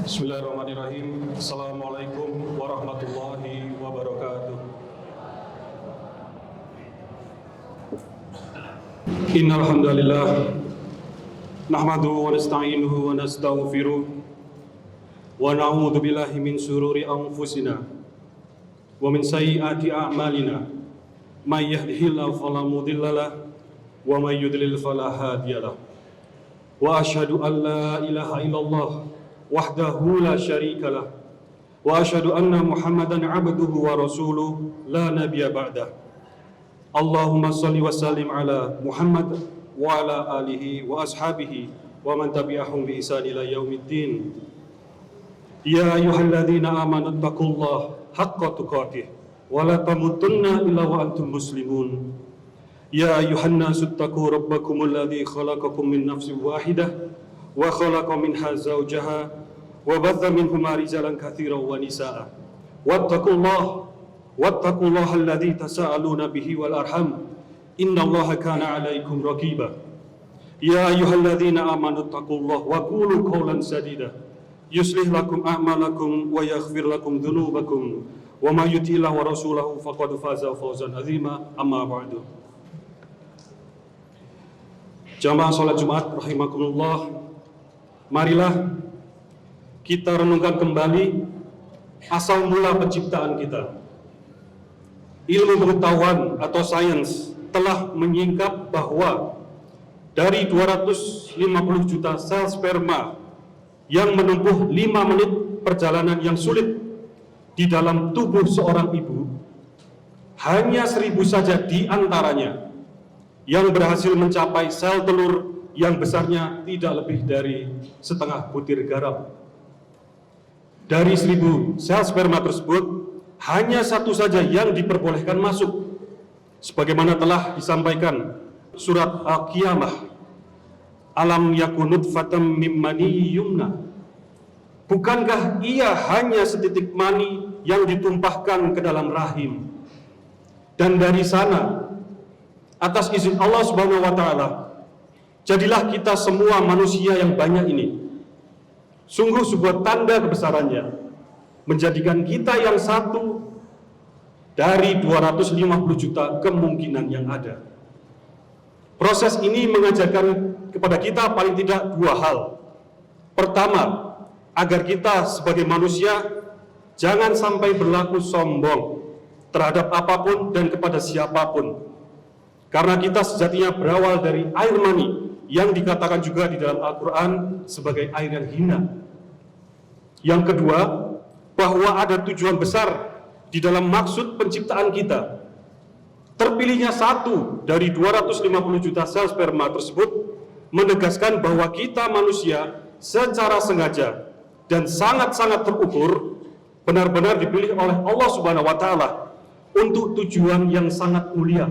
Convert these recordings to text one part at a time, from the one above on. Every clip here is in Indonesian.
Bismillahirrahmanirrahim. Assalamualaikum warahmatullahi wabarakatuh. Innal hamdalillah nahmaduhu wa nasta'inuhu wa nastaghfiruh wa na'udzu billahi min shururi anfusina wa min sayyiati a'malina may yahdihillahu fala mudhillalah wa may yudlil fala hadiyalah. Wa asyhadu an la ilaha illallah wahdahu la syarikalah wa asyhadu anna Muhammadan abduhu wa rasuluh la nabiyya ba'dah. Allahumma shalli wa sallim ala Muhammad wa ala alihi wa ashabihi wa man tabi'ahum bi ihsan ila yaumiddin. Ya ayyuhalladzina amanu taqullaha haqqa tuqatih wa la tamutunna illa wa antum muslimun. Ya ayyuhan nasu taqu rabbakumul ladzi khalaqakum min nafsin wahidah wa khalaqa minha zawjaha wa batha minhuma rijalan katsiran wa nisaa'a wattaqullaha alladzi tasaaluna bihi wal arham innallaha kana 'alaikum raqiba. Ya ayyuhalladzina amanu taqullaha wa qulu qawlan sadida yuslih lakum a'malakum wa yaghfir lakum dhunubakum wa may yuti'illah wa rasulahu faqad faza fawzan 'azima. Amma ba'du. Jamaah salat Jumat rahimakumullah, marilah kita renungkan kembali asal mula penciptaan kita. Ilmu pengetahuan atau sains telah menyingkap bahwa dari 250 juta sel sperma yang menempuh 5 menit perjalanan yang sulit di dalam tubuh seorang ibu, hanya 1000 saja di antaranya yang berhasil mencapai sel telur yang besarnya tidak lebih dari setengah butir garam. Dari 1000 sel sperma tersebut, hanya 1 saja yang diperbolehkan masuk. Sebagaimana telah disampaikan surat Al-Qiyamah, alam yakun nutfatam mim mani yumna. Bukankah ia hanya setitik mani yang ditumpahkan ke dalam rahim? Dan dari sana, atas izin Allah Subhanahu wa taala, jadilah kita semua manusia yang banyak ini. Sungguh sebuah tanda kebesarannya, menjadikan kita yang satu dari 250 juta kemungkinan yang ada. Proses ini mengajarkan kepada kita paling tidak 2 hal. Pertama, agar kita sebagai manusia jangan sampai berlaku sombong terhadap apapun dan kepada siapapun. Karena kita sejatinya berawal dari air mani yang dikatakan juga di dalam Al-Quran sebagai air yang hina. Yang kedua, bahwa ada tujuan besar di dalam maksud penciptaan kita. Terpilihnya 1 dari 250 juta sel sperma tersebut menegaskan bahwa kita manusia secara sengaja dan sangat-sangat terukur benar-benar dipilih oleh Allah Subhanahu wa taala untuk tujuan yang sangat mulia.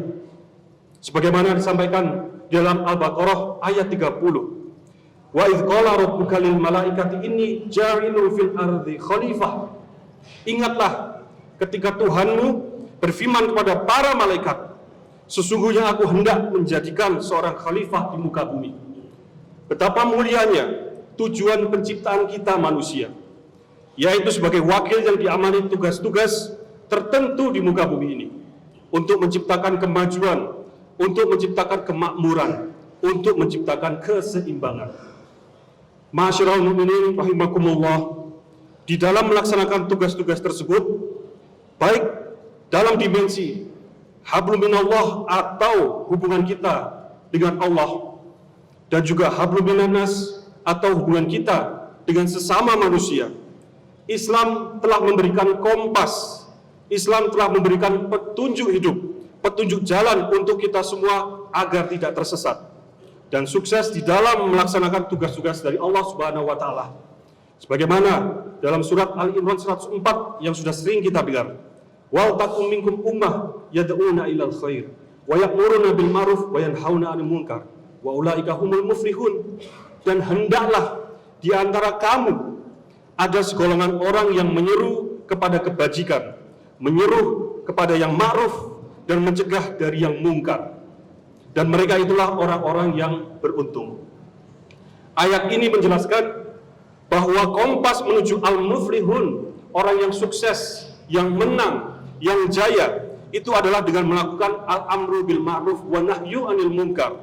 Sebagaimana disampaikan dalam Al-Baqarah ayat 30. Wa idz qala rabbuka lil malaikati inni ja'ilun fil ardi khalifah. Ingatlah ketika Tuhanmu berfirman kepada para malaikat, sesungguhnya aku hendak menjadikan seorang khalifah di muka bumi. Betapa mulianya tujuan penciptaan kita manusia, yaitu sebagai wakil yang diamani tugas-tugas tertentu di muka bumi ini, untuk menciptakan kemajuan, untuk menciptakan kemakmuran, untuk menciptakan keseimbangan. Ma'asyiral mu'minin rahimakumullah, di dalam melaksanakan tugas-tugas tersebut, baik dalam dimensi hablum minallah atau hubungan kita dengan Allah, dan juga hablum minannas atau hubungan kita dengan sesama manusia, Islam telah memberikan kompas, Islam telah memberikan petunjuk hidup, petunjuk jalan untuk kita semua agar tidak tersesat dan sukses di dalam melaksanakan tugas-tugas dari Allah Subhanahu wa taala. Sebagaimana dalam surat Al-Imran 104 yang sudah sering kita dengar, wal takum minkum ummah yad'una ilal khair wa ya'muruna bil ma'ruf wa yanhauna 'anil munkar wa ulaika humul muflihun. Dan hendaklah di antara kamu ada segolongan orang yang menyeru kepada kebajikan, menyeru kepada yang ma'ruf dan mencegah dari yang mungkar. Dan mereka itulah orang-orang yang beruntung. Ayat ini menjelaskan bahwa kompas menuju al-muflihun, orang yang sukses, yang menang, yang jaya, itu adalah dengan melakukan al-amru bil ma'ruf wa nahyu anil munkar,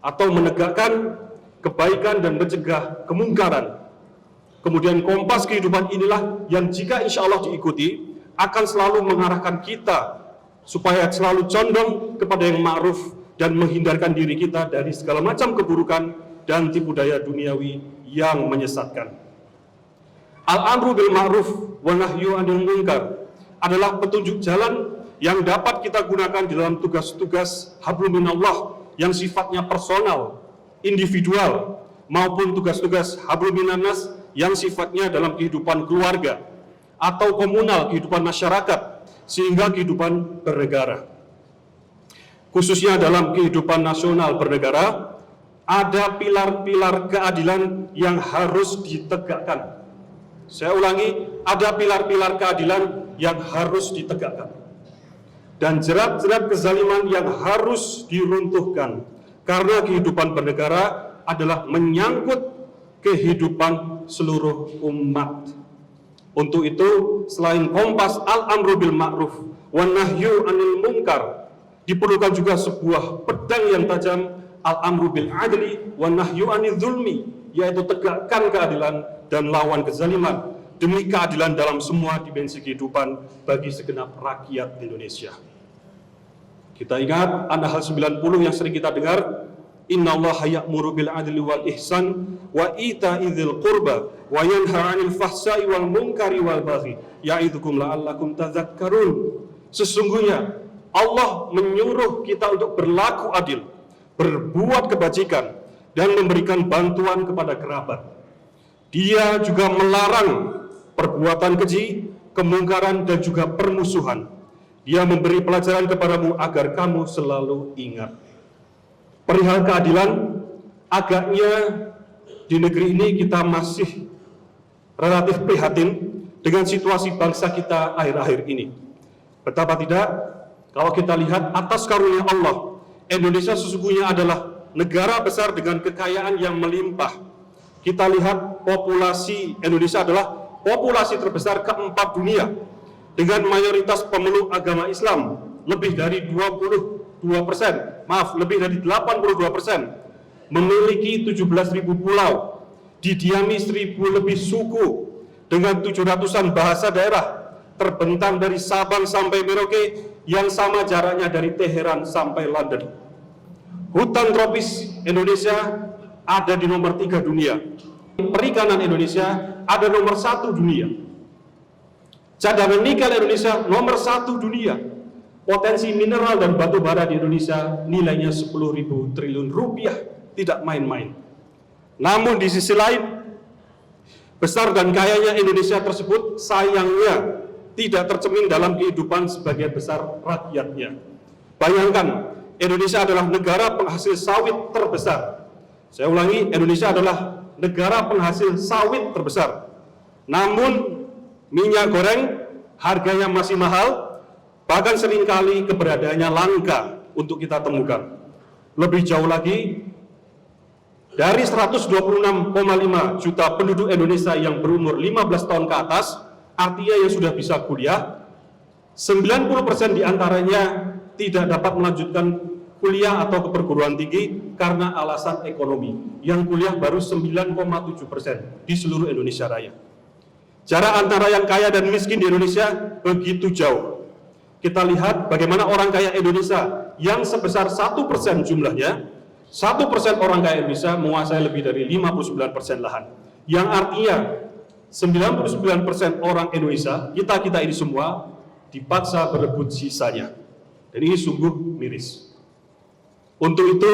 atau menegakkan kebaikan dan mencegah kemungkaran. Kemudian kompas kehidupan inilah yang jika insya Allah diikuti akan selalu mengarahkan kita supaya selalu condong kepada yang ma'ruf dan menghindarkan diri kita dari segala macam keburukan dan tipu daya duniawi yang menyesatkan. Al-amru bil ma'ruf wa nahyu anil munkar adalah petunjuk jalan yang dapat kita gunakan di dalam tugas-tugas hablum minallah yang sifatnya personal, individual, maupun tugas-tugas hablum minannas yang sifatnya dalam kehidupan keluarga atau komunal, kehidupan masyarakat, sehingga kehidupan bernegara. Khususnya dalam kehidupan nasional bernegara, ada pilar-pilar keadilan yang harus ditegakkan. Saya ulangi, ada pilar-pilar keadilan yang harus ditegakkan. Dan jerat-jerat kezaliman yang harus diruntuhkan. Karena kehidupan bernegara adalah menyangkut kehidupan seluruh umat. Untuk itu, selain kompas al-amru bil ma'ruf wa nahyu anil munkar, diperlukan juga sebuah pedang yang tajam, al-amru bil adli wa nahyu anil zulmi, yaitu tegakkan keadilan dan lawan kezaliman demi keadilan dalam semua dimensi kehidupan bagi segenap rakyat Indonesia. Kita ingat ada hal 90 yang sering kita dengar, innallaha ya'muru bil adli wal ihsan wa ita'i dzil qurba wa yanha 'anil fahsya'i wal munkari wal baghi ya'idzukum la'allakum tadhakkarun. Sesungguhnya Allah menyuruh kita untuk berlaku adil, berbuat kebajikan, dan memberikan bantuan kepada kerabat. Dia juga melarang perbuatan keji, kemungkaran, dan juga permusuhan. Dia memberi pelajaran kepadamu agar kamu selalu ingat. Perihal keadilan, agaknya di negeri ini kita masih relatif prihatin dengan situasi bangsa kita akhir-akhir ini. Betapa tidak, kalau kita lihat atas karunia Allah, Indonesia sesungguhnya adalah negara besar dengan kekayaan yang melimpah. Kita lihat populasi Indonesia adalah populasi terbesar keempat dunia dengan mayoritas pemeluk agama Islam lebih dari 82%, lebih dari 82%, memiliki 17.000 pulau, didiami 1.000 lebih suku dengan 700-an bahasa daerah, terbentang dari Sabang sampai Merauke yang sama jaraknya dari Teheran sampai London. Hutan tropis Indonesia ada di nomor 3 dunia. Perikanan Indonesia ada nomor 1 dunia. Cadangan nikel Indonesia nomor 1 dunia. Potensi mineral dan batu bara di Indonesia nilainya 10.000 triliun rupiah, tidak main-main. Namun di sisi lain, besar dan kayanya Indonesia tersebut sayangnya tidak tercermin dalam kehidupan sebagian besar rakyatnya. Bayangkan, Indonesia adalah negara penghasil sawit terbesar. Saya ulangi, Indonesia adalah negara penghasil sawit terbesar. Namun minyak goreng harganya masih mahal, bahkan seringkali keberadaannya langka untuk kita temukan. Lebih jauh lagi, dari 126,5 juta penduduk Indonesia yang berumur 15 tahun ke atas, artinya yang sudah bisa kuliah, 90% diantaranya tidak dapat melanjutkan kuliah atau ke perguruan tinggi karena alasan ekonomi. Yang kuliah baru 9,7% di seluruh Indonesia Raya. Jarak antara yang kaya dan miskin di Indonesia begitu jauh. Kita lihat bagaimana orang kaya Indonesia yang sebesar 1% jumlahnya, 1% orang kaya Indonesia menguasai lebih dari 59% lahan. Yang artinya 99% orang Indonesia, kita ini semua dipaksa berebut sisanya. Dan ini sungguh miris. Untuk itu,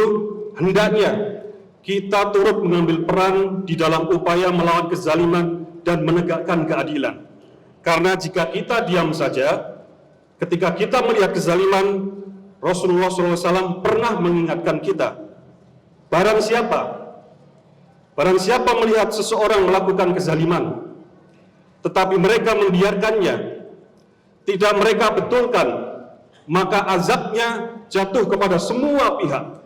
hendaknya kita turut mengambil peran di dalam upaya melawan kezaliman dan menegakkan keadilan. Karena jika kita diam saja, ketika kita melihat kezaliman, Rasulullah SAW pernah mengingatkan kita, barang siapa melihat seseorang melakukan kezaliman, tetapi mereka membiarkannya, tidak mereka betulkan, maka azabnya jatuh kepada semua pihak.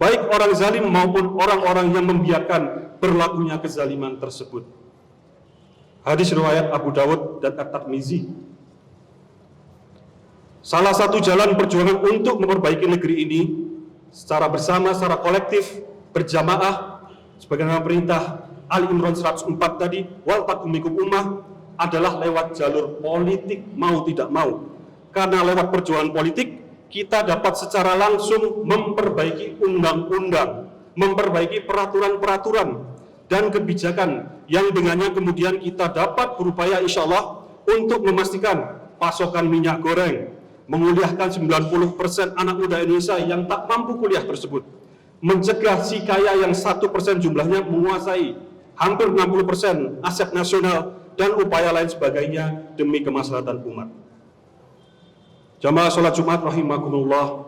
baik orang zalim maupun orang-orang yang membiarkan berlakunya kezaliman tersebut. Hadis riwayat Abu Dawud dan At-Tirmizi. Salah satu jalan perjuangan untuk memperbaiki negeri ini secara bersama, secara kolektif, berjamaah, sebagaimana perintah Ali Imran 104 tadi, wal takum minkum ummah, adalah lewat jalur politik, mau tidak mau. Karena lewat perjuangan politik, kita dapat secara langsung memperbaiki undang-undang, memperbaiki peraturan-peraturan dan kebijakan yang dengannya kemudian kita dapat berupaya insya Allah untuk memastikan pasokan minyak goreng, menguliahkan 90% anak muda Indonesia yang tak mampu kuliah tersebut, mencegah si kaya yang 1% jumlahnya menguasai hampir 60% aset nasional, dan upaya lain sebagainya demi kemaslahatan umat. Jamaah sholat Jumat rahimakumullah,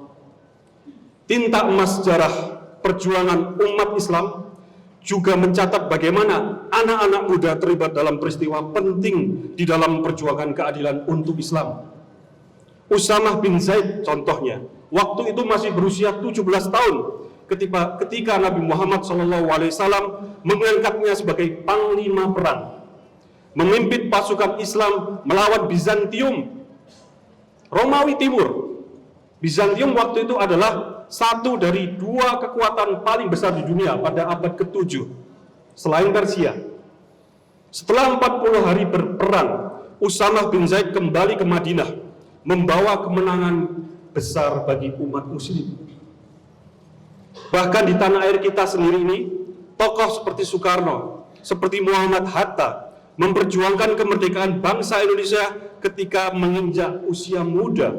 tinta emas sejarah perjuangan umat Islam juga mencatat bagaimana anak-anak muda terlibat dalam peristiwa penting di dalam perjuangan keadilan untuk Islam. Usamah bin Zaid contohnya, waktu itu masih berusia 17 tahun ketika Nabi Muhammad SAW mengangkatnya sebagai panglima perang, memimpin pasukan Islam melawan Bizantium, Romawi Timur. Bizantium waktu itu adalah satu dari dua kekuatan paling besar di dunia pada abad ke-7 selain Persia. Setelah 40 hari berperang, Usamah bin Zaid kembali ke Madinah membawa kemenangan besar bagi umat muslim. Bahkan di tanah air kita sendiri ini, tokoh seperti Soekarno, seperti Muhammad Hatta memperjuangkan kemerdekaan bangsa Indonesia ketika menginjak usia muda.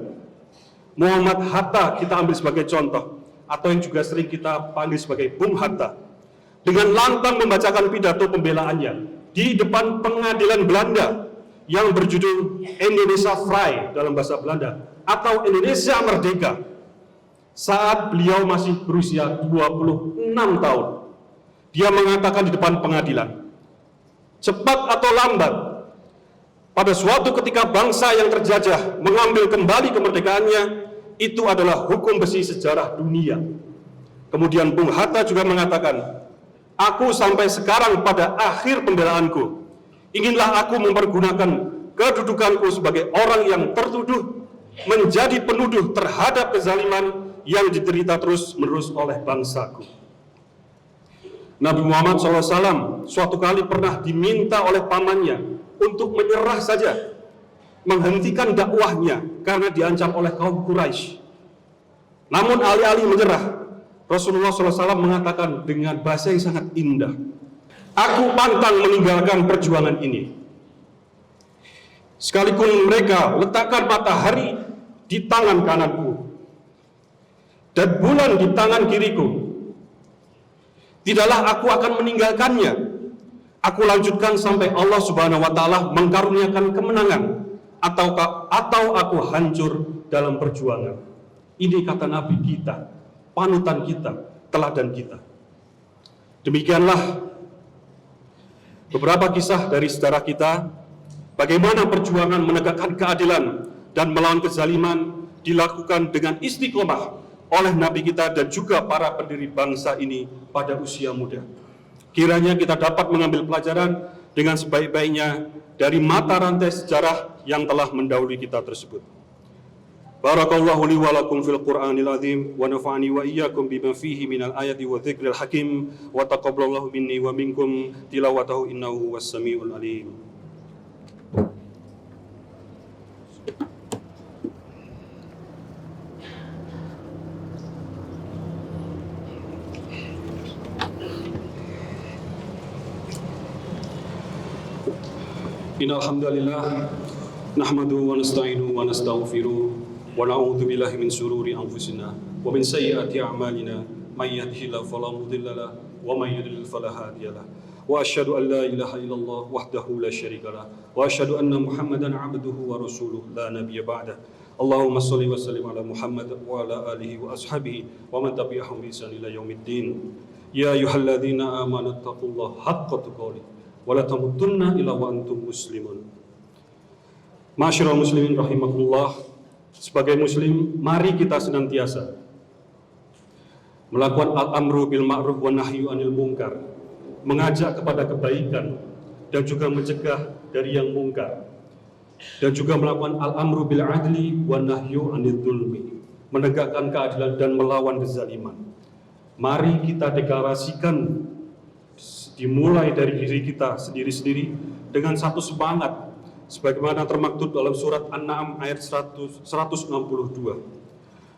Muhammad Hatta kita ambil sebagai contoh, atau yang juga sering kita panggil sebagai Bung Hatta, dengan lantang membacakan pidato pembelaannya di depan pengadilan Belanda yang berjudul Indonesia Vrij dalam bahasa Belanda, atau Indonesia Merdeka, saat beliau masih berusia 26 tahun. Dia mengatakan di depan pengadilan, cepat atau lambat, pada suatu ketika bangsa yang terjajah mengambil kembali kemerdekaannya, itu adalah hukum besi sejarah dunia. Kemudian Bung Hatta juga mengatakan, aku sampai sekarang pada akhir pembelaanku, inginlah aku mempergunakan kedudukanku sebagai orang yang tertuduh menjadi penuduh terhadap kezaliman yang diderita terus-menerus oleh bangsaku. Nabi Muhammad SAW suatu kali pernah diminta oleh pamannya untuk menyerah saja, menghentikan dakwahnya karena diancam oleh kaum Quraisy. Namun alih-alih menyerah, Rasulullah SAW mengatakan dengan bahasa yang sangat indah, aku pantang meninggalkan perjuangan ini, sekalipun mereka letakkan matahari di tangan kananku dan bulan di tangan kiriku, tidaklah aku akan meninggalkannya. Aku lanjutkan sampai Allah Subhanahu wa Ta'ala mengkaruniakan kemenangan, atau aku hancur dalam perjuangan. Ini kata Nabi kita, panutan kita, teladan kita. Demikianlah beberapa kisah dari sejarah kita, bagaimana perjuangan menegakkan keadilan dan melawan kezaliman dilakukan dengan istiqomah oleh Nabi kita dan juga para pendiri bangsa ini pada usia muda. Kiranya kita dapat mengambil pelajaran dengan sebaik-baiknya dari mata rantai sejarah yang telah mendahului kita tersebut. Barakallahu li wa lakum fil Qur'anil azim wa nafa'ani wa iyyakum bima fihi minal ayati wa dzikril hakim wa taqabbalallahu minni wa minkum tilawatahu innahu was-sami'ul alim. Innal hamdalillah nahmaduhu wa nasta'inuhu wa nastaghfiruh wa na'udzu billahi min shururi anfusina wa min sayyiati a'malina may yahdihillahu fala mudilla lahu wa may yudlil fala hadiya lahu wa asyhadu an la ilaha illallah wahdahu la syarika lahu wa asyhadu anna Muhammadan 'abduhu wa rasuluh la nabiyya ba'da. Allahumma shalli wa sallim ala Muhammad wa ala alihi wa ashabihi wa man tabi'ahum bi ihsan ila yaumiddin. Ya ayyuhalladzina amanu taqullaha haqqa tuqatih wala tamutunna illa wa antum muslimun. Ma'asyiral muslimin rahimakumullah, sebagai muslim mari kita senantiasa melakukan al-amru bil ma'ruf wa nahyu anil munkar, mengajak kepada kebaikan dan juga mencegah dari yang mungkar, dan juga melakukan al-amru bil adli wa nahyu anil dzulmi, menegakkan keadilan dan melawan kezaliman. Mari kita deklarasikan dimulai dari diri kita sendiri-sendiri dengan satu semangat sebagaimana termaktub dalam surat An-Na'm ayat 162.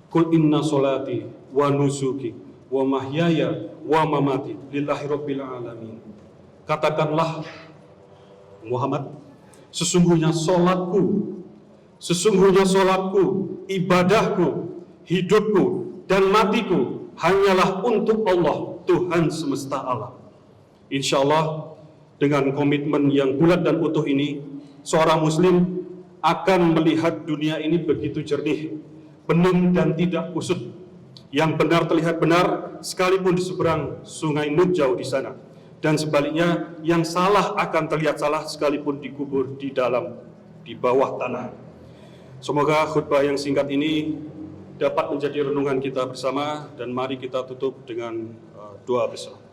Qul inna sholati wa nusuki wa mahyaya wa mamati lillahi rabbil alamin. Katakanlah Muhammad, sesungguhnya sholatku, ibadahku, hidupku, dan matiku hanyalah untuk Allah, Tuhan semesta alam. Insya Allah, dengan komitmen yang bulat dan utuh ini, seorang muslim akan melihat dunia ini begitu jernih, penuh dan tidak kusut. Yang benar terlihat benar, sekalipun di seberang sungai Nuh jauh di sana. Dan sebaliknya, yang salah akan terlihat salah sekalipun dikubur di bawah tanah. Semoga khutbah yang singkat ini dapat menjadi renungan kita bersama, dan mari kita tutup dengan doa bersama.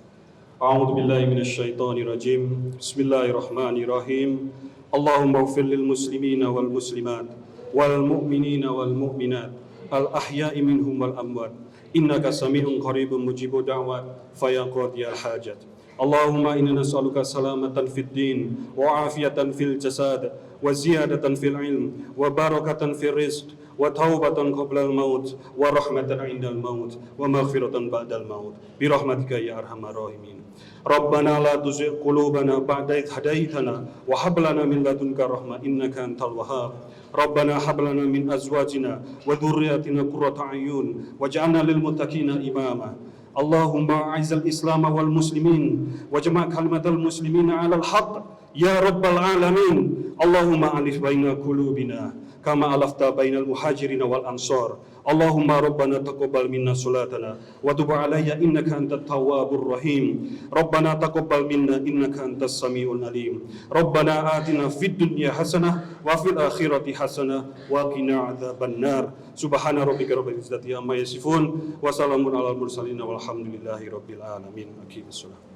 A'udzubillahi minasyaitonirrajim. Bismillahirrahmanirrahim. Allahumma ighfir lil muslimina wal muslimat wal mu'minina wal mu'minat al ahya'i minhum wal amwat innaka sami'un qaribun mujibud da'wat fa ya qadiyal hajat. Allahumma inna nas'aluka salamatan fid din wa afiyatan fil jasad wa ziyadatan fil ilm wa barakatan fil rizq wa taubatan qabla al maut wa rahmatan 'indal maut wa maghfiratan ba'dal maut bi rahmatika ya arhamar rahimin. Rabbana la tuzigh qulubana ba'da idh hadaitana wa hab lana min ladunka rahmah innaka antal wahhab. Rabbana hab lana min azwajina wa dhurriyyatina qurrata a'yun waj'alna lil muttaqina imama. Allahumma a'izal Islam wal muslimin wajma' kalimatal muslimina 'alal haqq ya rabbal alamin. Allahumma alif baina qulubina kama alafta bainal muhajirin wal ansar. Allahumma rabbana taqabbal minna salatana wa tub 'alayya innaka antat tawwabur rahim. Rabbana taqabbal minna innaka antas samiul alim. Rabbana atina fid dunya hasanah wa fil akhirati hasanah wa qina adzabannar. Subhana rabbika rabbil izzati amma yasifun wa salamun alal mursalin walhamdulillahi rabbil alamin. Aqimissalam.